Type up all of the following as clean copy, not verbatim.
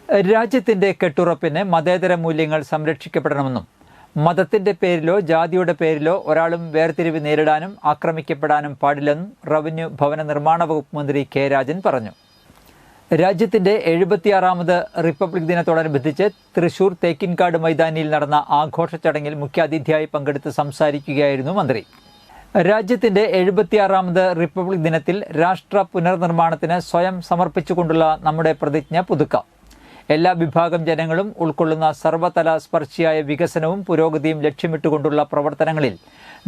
രാജ്യത്തിന്റെ കെട്ടുറപ്പിന് മതേതര മൂല്യങ്ങൾ സംരക്ഷിക്കപ്പെടണമെന്നും മതത്തിന്റെ പേരിലോ ജാതിയുടെ പേരിലോ ഒരാളും വേർതിരിവ് നേരിടാനും ആക്രമിക്കപ്പെടാനും പാടില്ലെന്നും റവന്യൂ ഭവന നിർമ്മാണ വകുപ്പ് മന്ത്രി കെ രാജൻ പറഞ്ഞു. രാജ്യത്തിന്റെ 76ാമത് റിപ്പബ്ലിക് ദിനത്തോടനുബന്ധിച്ച് തൃശൂർ തേക്കിൻകാട് മൈതാനിയിൽ നടന്ന ആഘോഷ ചടങ്ങിൽ മുഖ്യാതിഥിയായി പങ്കെടുത്ത് സംസാരിക്കുകയായിരുന്നു മന്ത്രി. രാജ്യത്തിന്റെ 76ാമത് റിപ്പബ്ലിക് ദിനത്തിൽ രാഷ്ട്ര പുനർനിർമ്മാണത്തിന് സ്വയം സമർപ്പിച്ചുകൊണ്ടുള്ള നമ്മുടെ പ്രതിജ്ഞ പുതുക്കാം. എല്ലാ വിഭാഗം ജനങ്ങളും ഉൾക്കൊള്ളുന്ന സർവ്വതല സ്പർശിയായ വികസനവും പുരോഗതിയും ലക്ഷ്യമിട്ടുകൊണ്ടുള്ള പ്രവർത്തനങ്ങളിൽ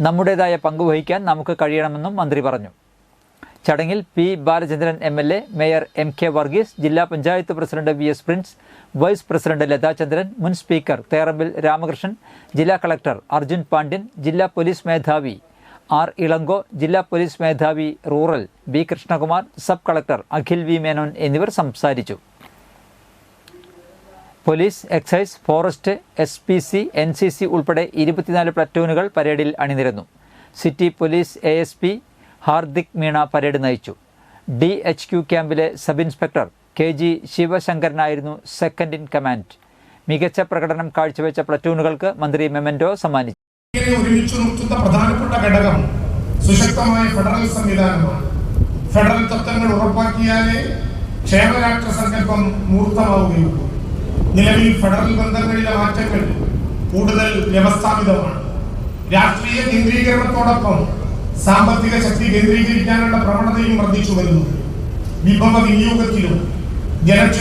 നമ്മുടേതായ പങ്കുവഹിക്കാൻ നമുക്ക് കഴിയണമെന്നും മന്ത്രി പറഞ്ഞു. ചടങ്ങിൽ P Balachandran MLA, mayor MK Varghese, ജില്ലാ panchayat president VS Prince, vice president Lathachandran, മുൻ സ്പീക്കർ തേറമ്പിൽ രാമകൃഷ്ണൻ, ജില്ലാ കളക്ടർ അർജുൻ പാണ്ഡ്യൻ, ജില്ലാ പോലീസ് മേധാവി R ഇളങ്കോ, ജില്ലാ പോലീസ് മേധാവി rural B Krishnakumar, sub collector Akhil V Menon എന്നിവർ സംസാരിച്ചു. Police, excise, forest, SPC, NCC ഉൾപ്പെടെ 24 പ്ലറ്റൂണുകൾ പരേഡിൽ അണിനിരന്നു. City police ASP Hardik Meena parade നയിച്ചു. DHQ ക്യാമ്പിലെ സബ് ഇൻസ്പെക്ടർ KG ശിവശങ്കരനായിരുന്നു സെക്കൻഡ് ഇൻ കമാൻഡ്. മികച്ച പ്രകടനം കാഴ്ചവെച്ച പ്ലറ്റൂണുകൾക്ക് മന്ത്രി മെമന്റോ സമ്മാനിച്ചു. ഒരുമിച്ച് നിർത്തുന്ന പ്രധാനപ്പെട്ട ഘടകം സുശക്തമായ ഫെഡറൽ സംവിധാനമാണ്. ഫെഡറൽ തത്വങ്ങൾ ഉറപ്പാക്കിയാലേ ക്ഷേമരാഷ്ട്ര സങ്കല്പം മൂർത്തമാവുകയുള്ളൂ. നിലവിൽ ഫെഡറൽ ബന്ധങ്ങളിലെ മാറ്റങ്ങൾ കൂടുതൽ വ്യവസ്ഥാപിതമാണ്. രാഷ്ട്രീയ കേന്ദ്രീകരണത്തോടൊപ്പം സാമ്പത്തിക ശക്തി കേന്ദ്രീകരിക്കാനുള്ള പ്രവണതയും വർദ്ധിച്ചു വരുന്നു. വിഭവ വിനിയോഗത്തിലും